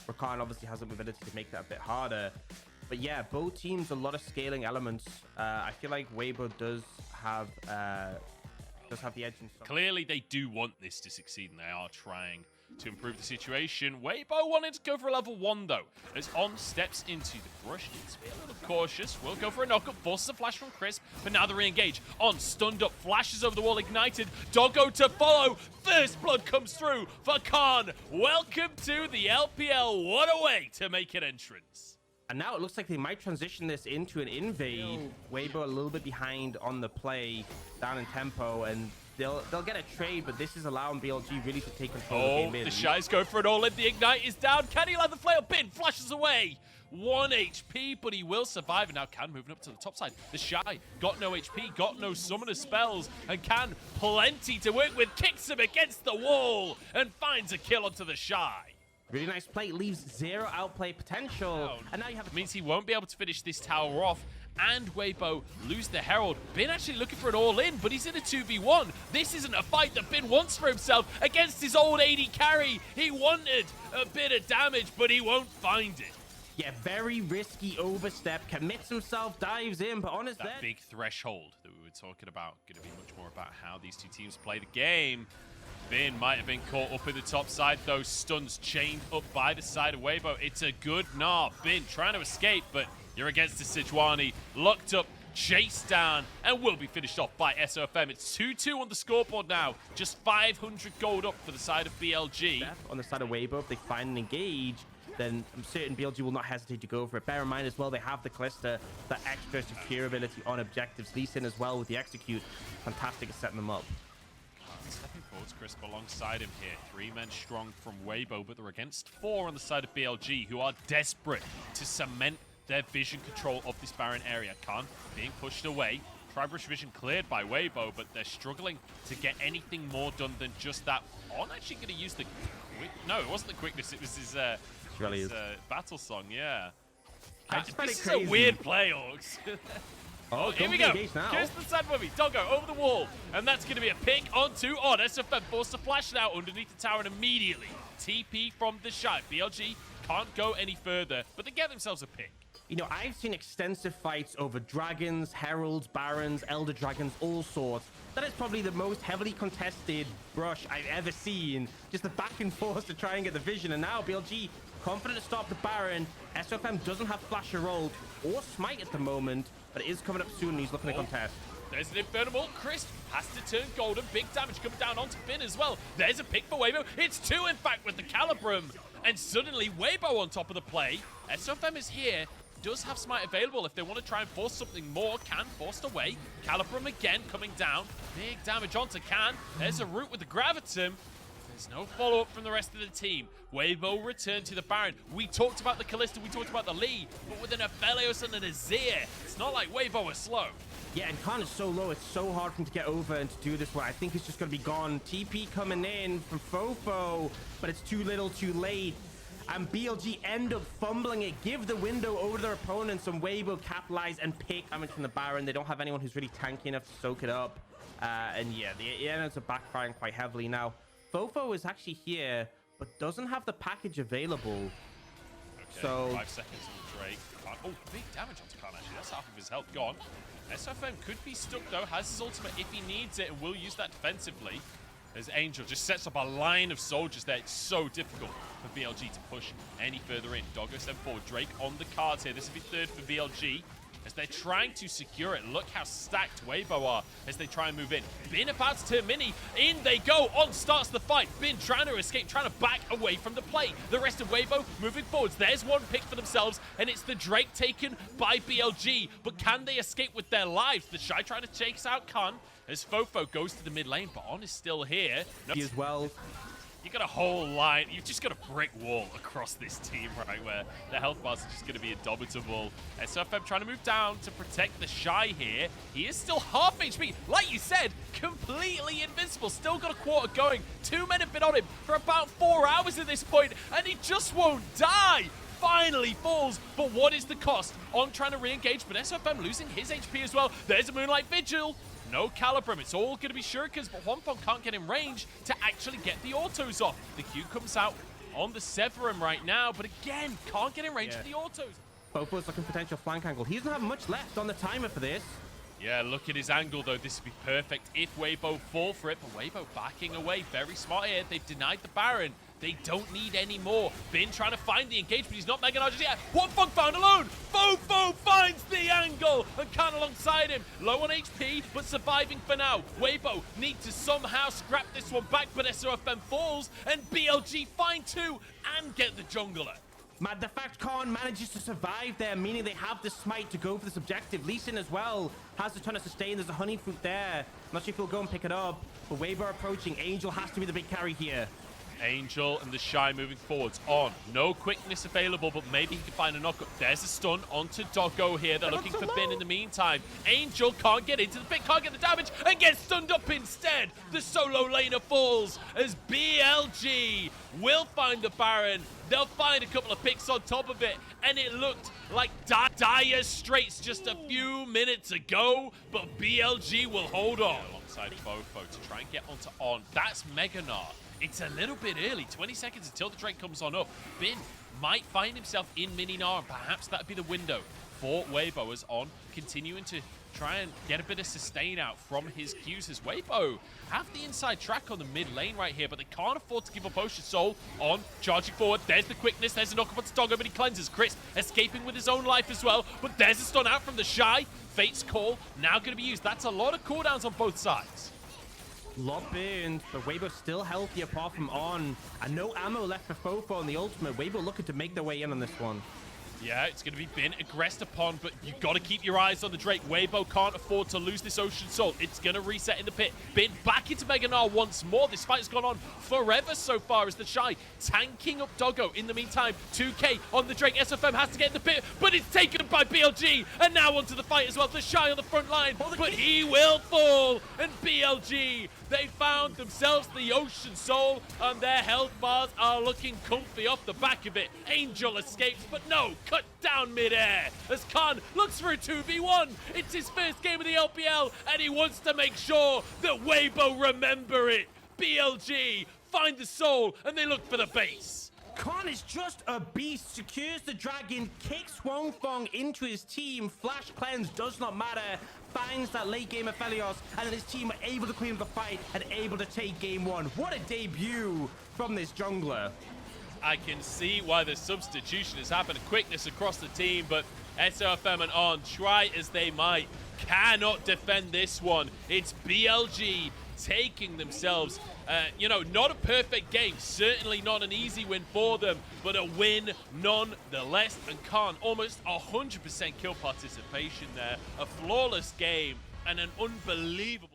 Rakan obviously has the ability to make that a bit harder. But yeah, both teams, a lot of scaling elements. I feel like WBG does have the edge in some. Clearly, they do want this to succeed, and they are trying to improve the situation. WBG wanted to go for a level 1, though. As On steps into the rush, needs to be a little cautious. Will go for a knockup, forces a flash from Crisp, but now they re-engage. On, stunned up, flashes over the wall, ignited. Doggo to follow. First blood comes through for Khan. Welcome to the LPL. What a way to make an entrance. And now it looks like they might transition this into an invade. WBG a little bit behind on the play, down in tempo, and they'll get a trade, but this is allowing BLG really to take control of the game. Oh, the Shy's go for it all in. The Ignite is down. Can he land the flail? Bin flashes away. 1 HP, but he will survive. And now Can moving up to the top side. The Shy got no HP, got no summoner spells, and Can plenty to work with. Kicks him against the wall and finds a kill onto the Shy. Really nice play, leaves 0 outplay potential. Oh, and now you have means he won't be able to finish this tower off. And WBG lose the Herald. Bin actually looking for an all-in, but he's in a 2v1. This isn't a fight that Bin wants for himself against his old AD carry. He wanted a bit of damage, but he won't find it. Yeah, very risky overstep. Commits himself, dives in, but on his that big threshold that we were talking about, going to be much more about how these two teams play the game. Bin might have been caught up in the top side, though. Stuns chained up by the side of WBG. It's a good gnaw. Bin trying to escape, but you're against the Sejuani. Locked up, chased down, and will be finished off by SofM. It's 2-2 on the scoreboard now. Just 500 gold up for the side of BLG. On the side of WBG, if they find and engage, then I'm certain BLG will not hesitate to go for it. Bear in mind as well, they have the Callista, that extra secure ability on objectives. LImôN as well with the execute. Fantastic at setting them up. Stepping forwards, Crisp alongside him here. 3 men strong from WBG, but they're against 4 on the side of BLG, who are desperate to cement their vision control of this Baron area. Khan being pushed away. Tribrush vision cleared by WBG, but they're struggling to get anything more done than just that. On actually going to use the no, it wasn't the quickness, it was his battle song, yeah. This is a weird play, Orcs. Oh, here we go. Here's the sand movie. Doggo over the wall. And that's going to be a pick onto On. SofM forced to flash now underneath the tower, and immediately TP from the Shy. BLG can't go any further, but they get themselves a pick. You know, I've seen extensive fights over dragons, heralds, barons, elder dragons, all sorts. That is probably the most heavily contested brush I've ever seen. Just the back and forth to try and get the vision. And now BLG confident to stop the baron. SofM doesn't have flash or roll or smite at the moment, but it is coming up soon and he's looking to contest. There's an Infernal. Crisp has to turn golden. Big damage coming down onto Finn as well. There's a pick for WBG. It's 2, in fact, with the Calibrum. And suddenly, WBG on top of the play. SofM is here. Does have smite available if they want to try and force something more. Can forced away. Calibrum again coming down. Big damage onto Can. There's a root with the Gravitum. There's no follow-up from the rest of the team. WBG return to the Baron. We talked about the Callista, we talked about the Lee, but with an Aphelios and an Azir, it's not like WBG are slow. Yeah, and Khan is so low, it's so hard for him to get over and to do this one. I think it's just going to be gone. TP coming in from Fofo, but it's too little too late. And BLG end up fumbling it, give the window over their opponents, and WBG capitalize and pick damage from the Baron. They don't have anyone who's really tanky enough to soak it up. And yeah, it ends up backfiring quite heavily now. Fofo is actually here, but doesn't have the package available. Okay, so 5 seconds on Drake. Oh, big damage onto Khan, actually. That's half of his health gone. SofM could be stuck, though. Has his ultimate if he needs it, and will use that defensively. As Angel just sets up a line of soldiers there. It's so difficult for BLG to push any further in. Doggo step forward. Drake on the cards here. This will be 3rd for BLG. As they're trying to secure it. Look how stacked WBG are as they try and move in. Bin about to turn mini. In they go. On starts the fight. Bin trying to escape, trying to back away from the play. The rest of WBG moving forwards. There's one pick for themselves, and it's the Drake taken by BLG. But can they escape with their lives? The Shy trying to chase out Khan as Fofo goes to the mid lane, but On is still here. he as well. You got a whole line. You've just got a brick wall across this team, right, where the health bars are just going to be indomitable. SofM trying to move down to protect the Shy here. He is still half HP. Like you said, completely invincible. Still got a quarter going. 2 men have been on him for about 4 hours at this point, and he just won't die. Finally falls, but what is the cost? On trying to re-engage, but SofM losing his HP as well. There's a Moonlight Vigil. No Calibrum, it's all going to be shurikens, but Hwampong can't get in range to actually get the autos off. The Q comes out, on the SofM right now, but again, can't get in range of the autos. Fofo's looking for potential flank angle. He doesn't have much left on the timer for this. Yeah, look at his angle, though. This would be perfect if WeyBo fall for it. But WeyBo backing away. Very smart here. They've denied the Baron. They don't need any more. Bin trying to find the engagement. He's not Mega Nudges yet. What Funk found alone? Fofo finds the angle and Khan alongside him. Low on HP, but surviving for now. WeyBo need to somehow scrap this one back, but SofM falls, and BLG find two and get the jungler. Man, the fact Khan manages to survive there, meaning they have the smite to go for this objective. LImôN as well has a ton of sustain. There's a honey fruit there. Not sure if he'll go and pick it up, but WeyBo approaching. Angel has to be the big carry here. Angel and the Shy moving forwards on. No quickness available, but maybe he can find a knockup. There's a stun onto Doggo here. They're looking for Bin in the meantime. Angel can't get into the pit, can't get the damage, and gets stunned up instead. The solo laner falls as BLG will find the Baron. They'll find a couple of picks on top of it, and it looked like dire straits just a few minutes ago, but BLG will hold on. Alongside Fofo to try and get onto On. That's Meganar. It's a little bit early, 20 seconds until the Drake comes on up. Bin might find himself in Mini-Nar, and perhaps that'd be the window for WeyBo as On, continuing to try and get a bit of sustain out from his Qs as WeyBo have the inside track on the mid lane right here, but they can't afford to give up Ocean Soul. On, charging forward, there's the quickness, there's a knock-up on Doggo, but he cleanses. Chris escaping with his own life as well, but there's a stun out from the Shy. Fate's Call now going to be used. That's a lot of cooldowns on both sides. Lot burned, but WeyBo still healthy apart from On. And no ammo left for Fofo on the ultimate. WeyBo looking to make their way in on this one. Yeah, it's going to be Bin aggressed upon, but you got to keep your eyes on the Drake. WeyBo can't afford to lose this Ocean Soul. It's going to reset in the pit. Bin back into Meganar once more. This fight has gone on forever so far as the Shy tanking up Doggo. In the meantime, 2K on the Drake. SofM has to get in the pit, but it's taken by BLG. And now onto the fight as well. The Shy on the front line, but he will fall. And BLG, they found themselves the Ocean Soul, and their health bars are looking comfy off the back of it. Angel escapes, but no, cut down midair as Khan looks for a 2v1. It's his first game of the LPL, and he wants to make sure that WeyBo remember it. BLG find the soul, and they look for the base. Khan is just a beast, secures the dragon, kicks Wongfong into his team. Flash cleanse does not matter, finds that late game of Felios, and then his team are able to clean the fight and able to take game one. What a debut from this jungler. I can see why the substitution has happened. Quickness across the team, but SofM and On, try as they might, cannot defend this one. It's BLG taking themselves, not a perfect game, certainly not an easy win for them, but a win nonetheless. And Khan, almost 100% kill participation there, a flawless game, and an unbelievable